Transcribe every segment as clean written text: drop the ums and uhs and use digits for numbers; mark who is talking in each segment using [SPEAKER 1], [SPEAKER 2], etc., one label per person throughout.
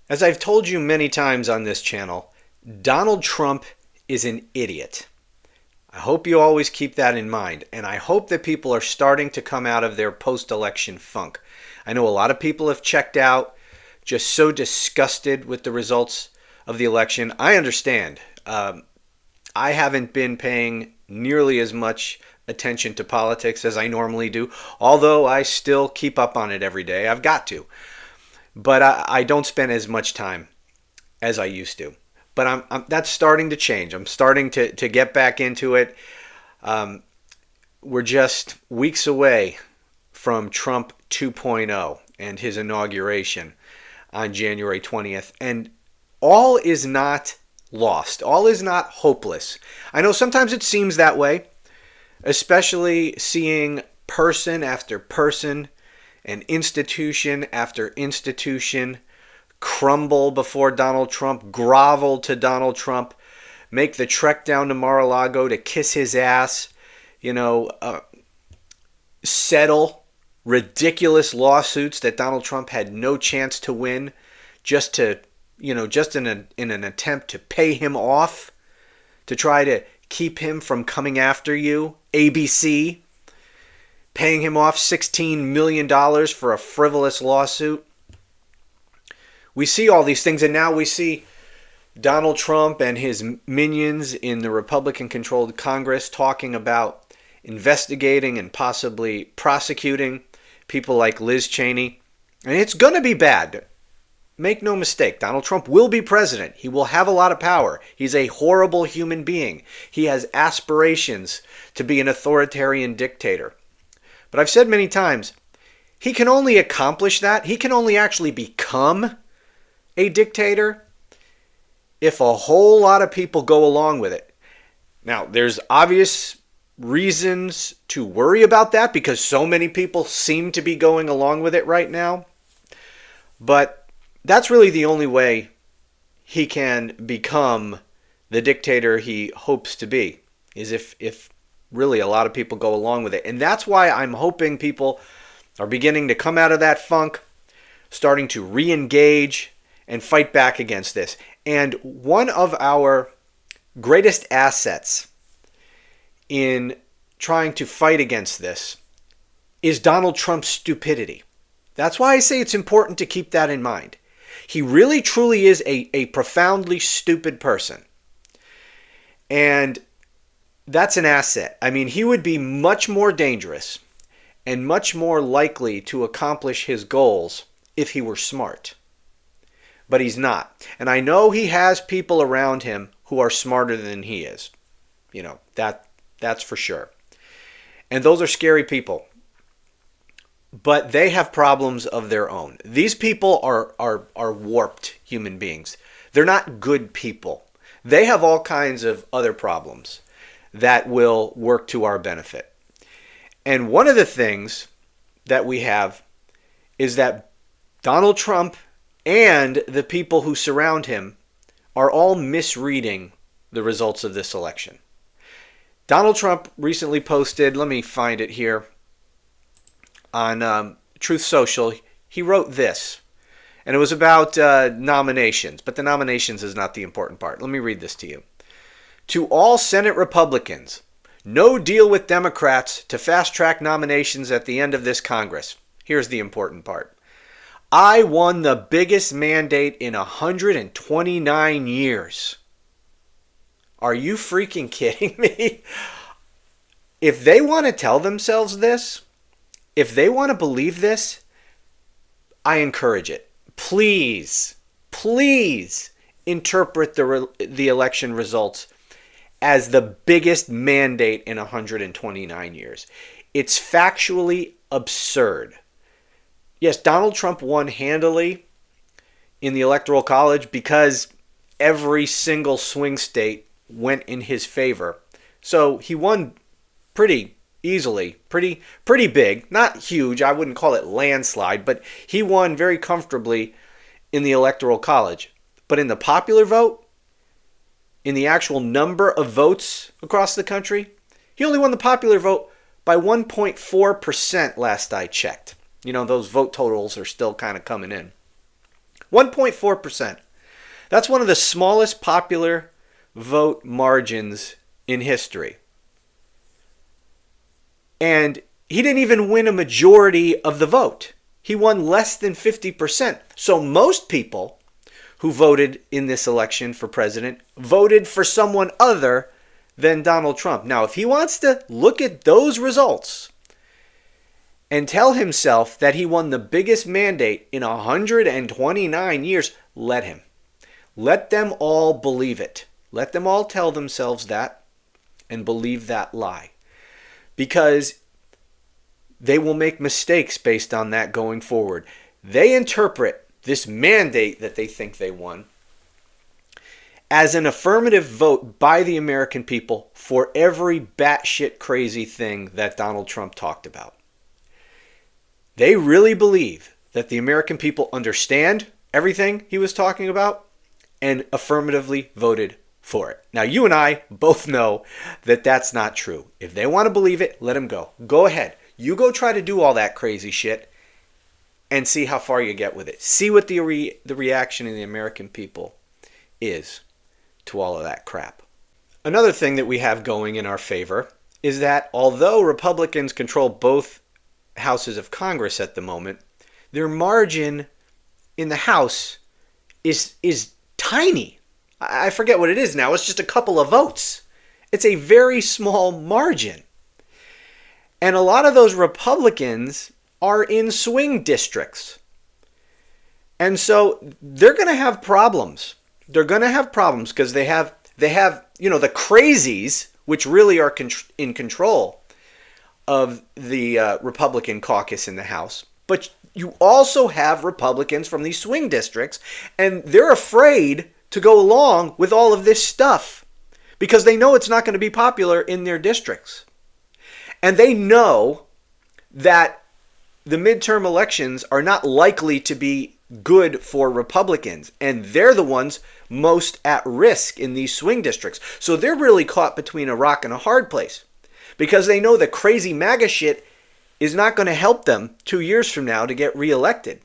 [SPEAKER 1] As I've told you many times on this channel, Donald Trump is an idiot. I hope you always keep that in mind, and I hope that people are starting to come out of their post-election funk. I know a lot of people have checked out, just so disgusted with the results of the election. I understand. I haven't been paying nearly as much attention to politics as I normally do, although I still keep up on it every day. I've got to. But I don't spend as much time as I used to. But that's starting to change. I'm starting to get back into it. We're just weeks away from Trump 2.0 and his inauguration on January 20th. And all is not lost. All is not hopeless. I know sometimes it seems that way, especially seeing person after person and institution after institution crumble before Donald Trump, grovel to Donald Trump, make the trek down to Mar-a-Lago to kiss his ass, settle ridiculous lawsuits that Donald Trump had no chance to win just in an attempt to pay him off, to try to keep him from coming after you. ABC paying him off $16 million for a frivolous lawsuit. We see all these things, and now we see Donald Trump and his minions in the Republican-controlled Congress talking about investigating and possibly prosecuting people like Liz Cheney. And it's going to be bad. Make no mistake, Donald Trump will be president. He will have a lot of power. He's a horrible human being. He has aspirations to be an authoritarian dictator. But I've said many times, he can only accomplish that. He can only actually become a dictator if a whole lot of people go along with it. Now, there's obvious reasons to worry about that because so many people seem to be going along with it right now. But that's really the only way he can become the dictator he hopes to be, is if really a lot of people go along with it. And that's why I'm hoping people are beginning to come out of that funk, starting to re-engage and fight back against this. And one of our greatest assets in trying to fight against this is Donald Trump's stupidity. That's why I say it's important to keep that in mind. He really truly is a profoundly stupid person. And that's an asset. I mean, he would be much more dangerous and much more likely to accomplish his goals if he were smart. But he's not. And I know he has people around him who are smarter than he is. That's for sure. And those are scary people. But they have problems of their own. These people are warped human beings. They're not good people. They have all kinds of other problems that will work to our benefit. And one of the things that we have is that Donald Trump and the people who surround him are all misreading the results of this election. Donald Trump recently posted, let me find it here, on Truth Social. He wrote this, and it was about nominations, but the nominations is not the important part. Let me read this to you. To all Senate Republicans, no deal with Democrats to fast-track nominations at the end of this Congress. Here's the important part. I won the biggest mandate in 129 years. Are you freaking kidding me? If they want to tell themselves this, if they want to believe this, I encourage it. Please, please interpret the election results as the biggest mandate in 129 years. It's factually absurd. Yes, Donald Trump won handily in the Electoral College because every single swing state went in his favor. So he won pretty easily, pretty big, not huge. I wouldn't call it landslide, but he won very comfortably in the Electoral College. But in the popular vote, in the actual number of votes across the country, he only won the popular vote by 1.4% last I checked. Those vote totals are still kind of coming in. 1.4%. That's one of the smallest popular vote margins in history. And he didn't even win a majority of the vote. He won less than 50%. So most people who voted in this election for president voted for someone other than Donald Trump. Now, if he wants to look at those results and tell himself that he won the biggest mandate in 129 years, let him. Let them all believe it. Let them all tell themselves that and believe that lie. Because they will make mistakes based on that going forward. They interpret this mandate that they think they won as an affirmative vote by the American people for every batshit crazy thing that Donald Trump talked about. They really believe that the American people understand everything he was talking about and affirmatively voted for it. Now, you and I both know that that's not true. If they want to believe it, let them go. Go ahead. You go try to do all that crazy shit and see how far you get with it. See what the reaction of the American people is to all of that crap. Another thing that we have going in our favor is that although Republicans control both houses of Congress at the moment, their margin in the House is tiny. I forget what it is now. It's just a couple of votes. It's a very small margin. And a lot of those Republicans are in swing districts. And so they're going to have problems. They're going to have problems because they have the crazies, which really are in control of the Republican caucus in the House. But you also have Republicans from these swing districts, and they're afraid to go along with all of this stuff because they know it's not going to be popular in their districts. And they know that the midterm elections are not likely to be good for Republicans, and they're the ones most at risk in these swing districts. So they're really caught between a rock and a hard place because they know the crazy MAGA shit is not going to help them 2 years from now to get reelected.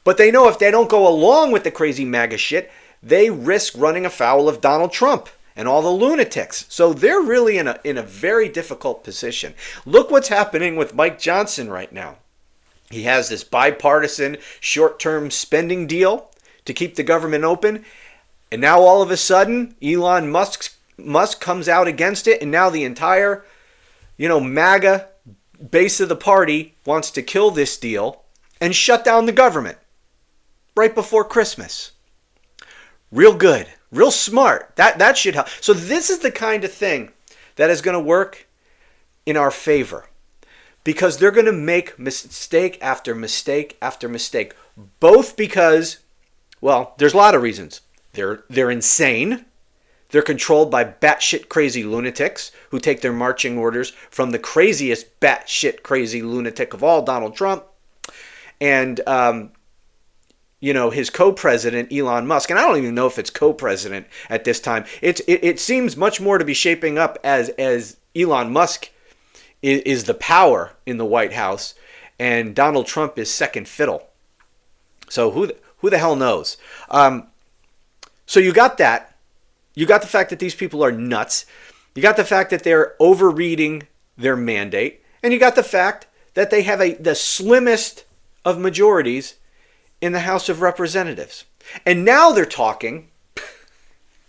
[SPEAKER 1] But they know if they don't go along with the crazy MAGA shit, they risk running afoul of Donald Trump and all the lunatics. So they're really in a very difficult position. Look what's happening with Mike Johnson right now. He has this bipartisan short-term spending deal to keep the government open. And now all of a sudden, Elon Musk comes out against it. And now the entire, MAGA base of the party wants to kill this deal and shut down the government right before Christmas. Real good. Real smart. That should help. So this is the kind of thing that is going to work in our favor. Because they're going to make mistake after mistake after mistake. Both because, there's a lot of reasons. They're insane. They're controlled by batshit crazy lunatics who take their marching orders from the craziest batshit crazy lunatic of all, Donald Trump. And, his co-president, Elon Musk. And I don't even know if it's co-president at this time. It seems much more to be shaping up as Elon Musk is the power in the White House, and Donald Trump is second fiddle. So who the hell knows? So you got that. You got the fact that these people are nuts. You got the fact that they're overreading their mandate. And you got the fact that they have the slimmest of majorities in the House of Representatives. And now they're talking, I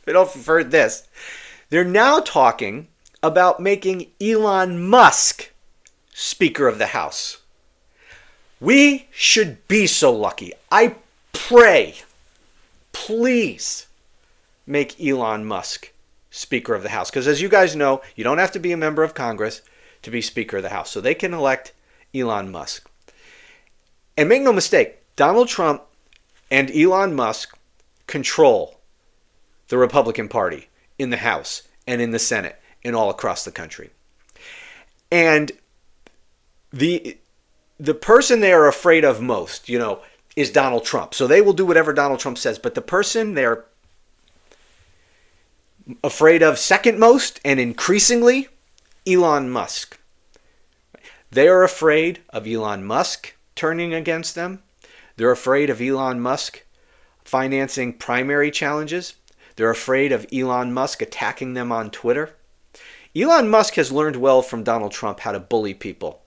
[SPEAKER 1] don't know if you've heard this, they're now talking about making Elon Musk Speaker of the House. We should be so lucky. I pray, please make Elon Musk Speaker of the House. Because as you guys know, you don't have to be a member of Congress to be Speaker of the House. So they can elect Elon Musk. And make no mistake, Donald Trump and Elon Musk control the Republican Party in the House and in the Senate and all across the country. And the person they are afraid of most, is Donald Trump. So they will do whatever Donald Trump says. But the person they're afraid of second most and increasingly, Elon Musk. They are afraid of Elon Musk turning against them. They're afraid of Elon Musk financing primary challenges. They're afraid of Elon Musk attacking them on Twitter. Elon Musk has learned well from Donald Trump how to bully people.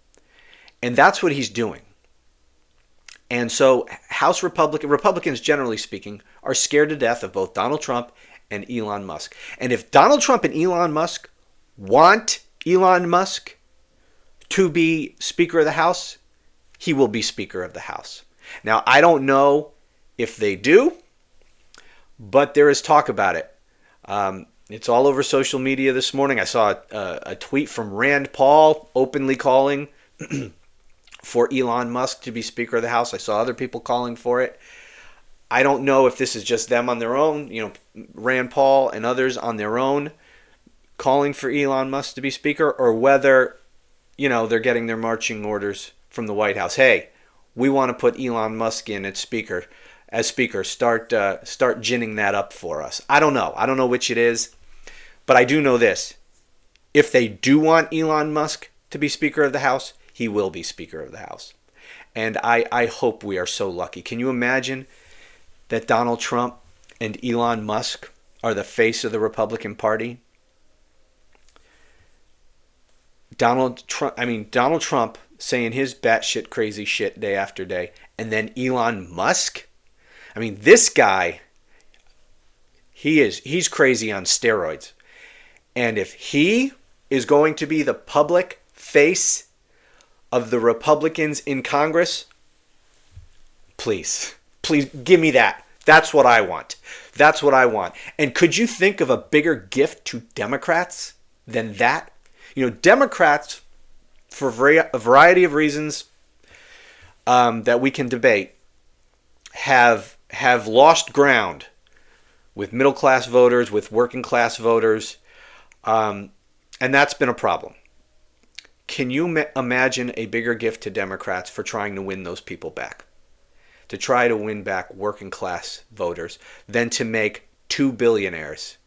[SPEAKER 1] And that's what he's doing. And so Republicans, generally speaking, are scared to death of both Donald Trump and Elon Musk. And if Donald Trump and Elon Musk want Elon Musk to be Speaker of the House, he will be Speaker of the House. Now, I don't know if they do, but there is talk about it. It's all over social media this morning. I saw a tweet from Rand Paul openly calling for Elon Musk to be Speaker of the House. I saw other people calling for it. I don't know if this is just them on their own, Rand Paul and others on their own calling for Elon Musk to be Speaker, or whether, they're getting their marching orders from the White House. Hey, we want to put Elon Musk in as Speaker. Start ginning that up for us. I don't know. I don't know which it is, but I do know this. If they do want Elon Musk to be Speaker of the House, he will be Speaker of the House. And I hope we are so lucky. Can you imagine that Donald Trump and Elon Musk are the face of the Republican Party? Donald Trump saying his batshit crazy shit day after day, and then Elon Musk? This guy, he's crazy on steroids. And if he is going to be the public face of the Republicans in Congress, please give me that. That's what I want. That's what I want. And could you think of a bigger gift to Democrats than that? Democrats, for a variety of reasons that we can debate, have lost ground with middle-class voters, with working-class voters, and that's been a problem. Can you imagine a bigger gift to Democrats for trying to win those people back? To try to win back working-class voters than to make two billionaires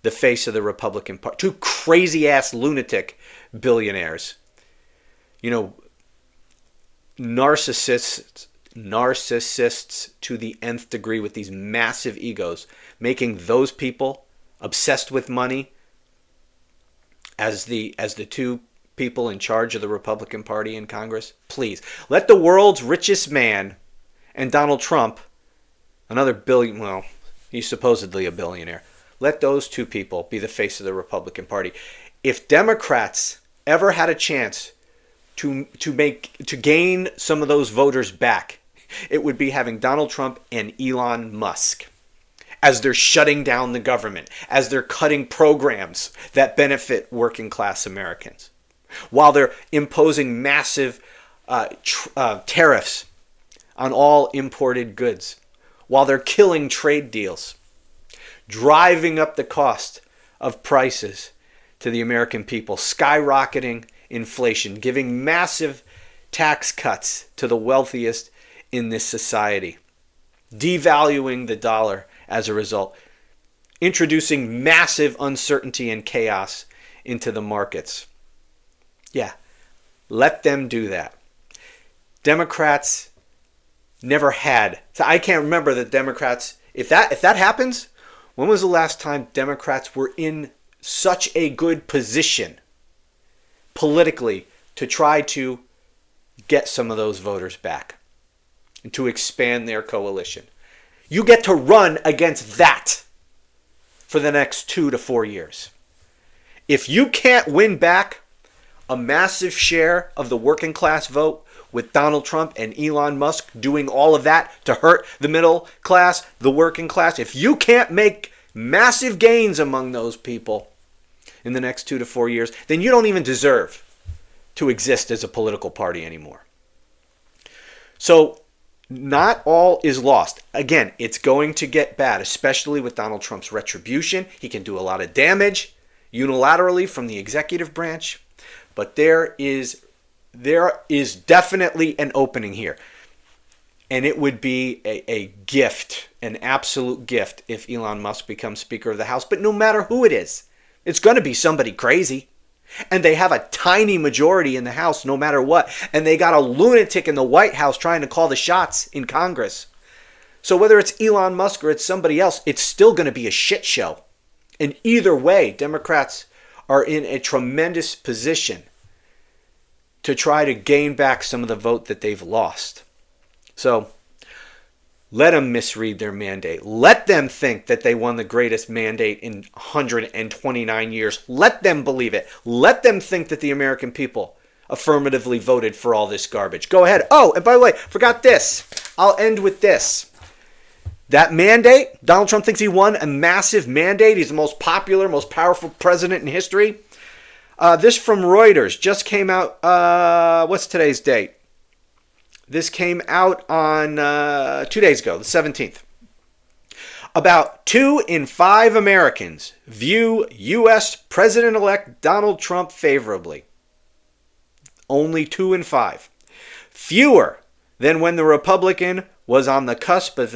[SPEAKER 1] the face of the Republican Party. Two crazy-ass lunatic billionaires. Narcissists to the nth degree with these massive egos, making those people obsessed with money as the two people in charge of the Republican Party in Congress. Please, let the world's richest man and Donald Trump, he's supposedly a billionaire, let those two people be the face of the Republican Party. If Democrats ever had a chance to gain some of those voters back, it would be having Donald Trump and Elon Musk as they're shutting down the government, as they're cutting programs that benefit working class Americans, while they're imposing massive tariffs on all imported goods, while they're killing trade deals, driving up the cost of prices to the American people, skyrocketing inflation, giving massive tax cuts to the wealthiest in this society, devaluing the dollar as a result, introducing massive uncertainty and chaos into the markets. Yeah, let them do that. Democrats never had. So I can't remember the Democrats. If that happens, when was the last time Democrats were in such a good position politically to try to get some of those voters back and to expand their coalition? You get to run against that for the next 2 to 4 years. If you can't win back a massive share of the working class vote with Donald Trump and Elon Musk doing all of that to hurt the middle class, the working class, if you can't make massive gains among those people in the next 2 to 4 years, then you don't even deserve to exist as a political party anymore. So not all is lost. Again, it's going to get bad, especially with Donald Trump's retribution. He can do a lot of damage unilaterally from the executive branch, but there is definitely an opening here. And it would be a gift, an absolute gift, if Elon Musk becomes Speaker of the House. But no matter who it is, it's going to be somebody crazy. And they have a tiny majority in the House no matter what. And they got a lunatic in the White House trying to call the shots in Congress. So whether it's Elon Musk or it's somebody else, it's still going to be a shit show. And either way, Democrats are in a tremendous position to try to gain back some of the vote that they've lost. So let them misread their mandate. Let them think that they won the greatest mandate in 129 years. Let them believe it. Let them think that the American people affirmatively voted for all this garbage. Go ahead. Oh, and by the way, forgot this. I'll end with this. That mandate, Donald Trump thinks he won a massive mandate. He's the most popular, most powerful president in history. This from Reuters just came out. What's today's date? This came out on 2 days ago, the 17th. About 2 in 5 Americans view U.S. President-elect Donald Trump favorably. Only 2 in 5. Fewer than when the Republican was on the cusp of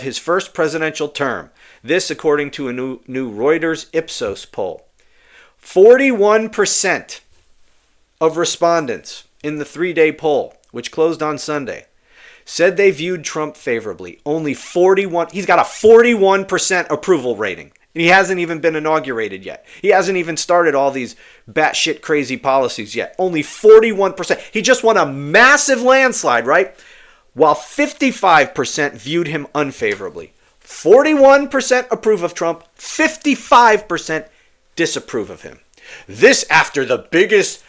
[SPEAKER 1] his first presidential term. This according to a new Reuters Ipsos poll. 41% of respondents in the 3-day poll, which closed on Sunday, said they viewed Trump favorably. Only 41. He's got a 41% approval rating. And he hasn't even been inaugurated yet. He hasn't even started all these batshit crazy policies yet. Only 41%. He just won a massive landslide, right? While 55% viewed him unfavorably. 41% approve of Trump, 55% disapprove of him. This after the biggest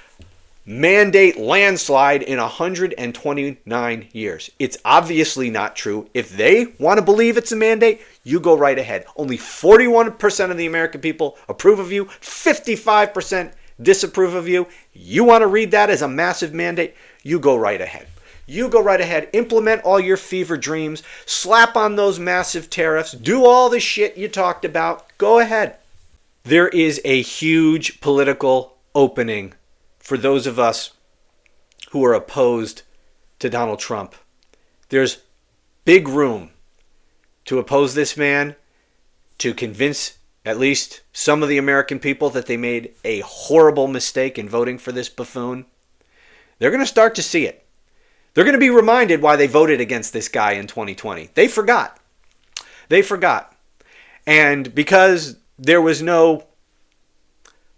[SPEAKER 1] mandate landslide in 129 years. It's obviously not true. If they want to believe it's a mandate, you go right ahead. Only 41% of the American people approve of you, 55% disapprove of you. You want to read that as a massive mandate? You go right ahead. You go right ahead, implement all your fever dreams, slap on those massive tariffs, do all the shit you talked about. Go ahead. There is a huge political opening for those of us who are opposed to Donald Trump. There's big room to oppose this man, to convince at least some of the American people that they made a horrible mistake in voting for this buffoon. They're going to start to see it. They're going to be reminded why they voted against this guy in 2020. They forgot. They forgot. And because there was no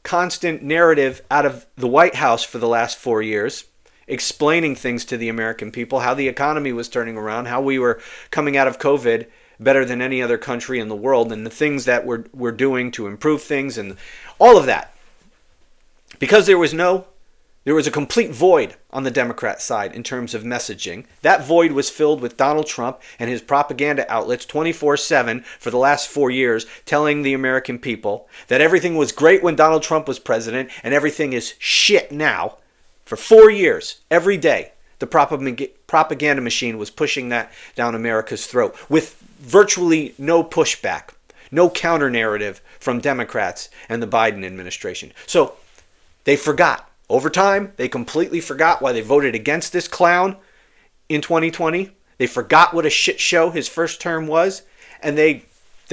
[SPEAKER 1] constant narrative out of the White House for the last 4 years, explaining things to the American people, how the economy was turning around, how we were coming out of COVID better than any other country in the world, and the things that we're doing to improve things and all of that. Because there was a complete void on the Democrat side in terms of messaging. That void was filled with Donald Trump and his propaganda outlets 24/7 for the last 4 years, telling the American people that everything was great when Donald Trump was president and everything is shit now. For 4 years, every day, the propaganda machine was pushing that down America's throat with virtually no pushback, no counter narrative from Democrats and the Biden administration. So they forgot. Over time, they completely forgot why they voted against this clown in 2020. They forgot what a shit show his first term was. And they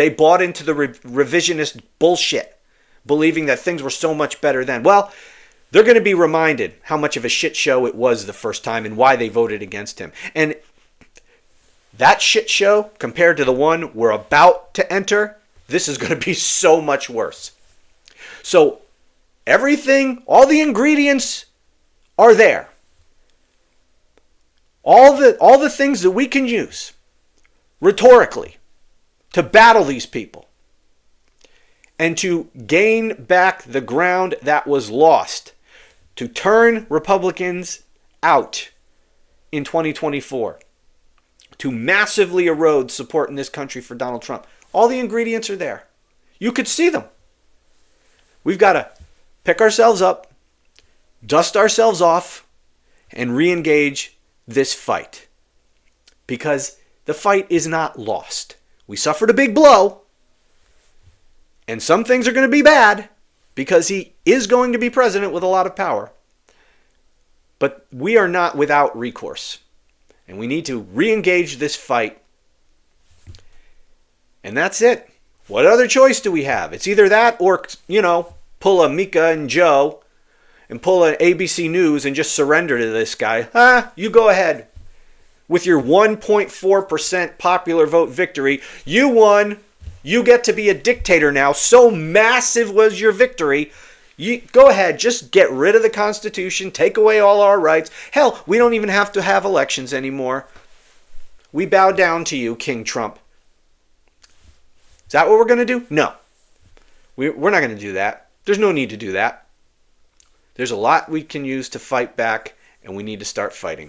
[SPEAKER 1] bought into the revisionist bullshit, believing that things were so much better then. Well, they're going to be reminded how much of a shit show it was the first time and why they voted against him. And that shit show, compared to the one we're about to enter, this is going to be so much worse. So everything, all the ingredients are there. All the things that we can use rhetorically to battle these people and to gain back the ground that was lost, to turn Republicans out in 2024, to massively erode support in this country for Donald Trump. All the ingredients are there. You could see them. We've got to pick ourselves up, dust ourselves off, and re-engage this fight. Because the fight is not lost. We suffered a big blow, and some things are going to be bad because he is going to be president with a lot of power. But we are not without recourse. And we need to re-engage this fight. And that's it. What other choice do we have? It's either that or, pull a Mika and Joe and pull an ABC News and just surrender to this guy. You go ahead. with your 1.4% popular vote victory. You won. You get to be a dictator now. So massive was your victory. You go ahead, just get rid of the Constitution, take away all our rights. Hell, we don't even have to have elections anymore. We bow down to you, King Trump. Is that what we're going to do? No. We're not going to do that. There's no need to do that. There's a lot we can use to fight back, and we need to start fighting.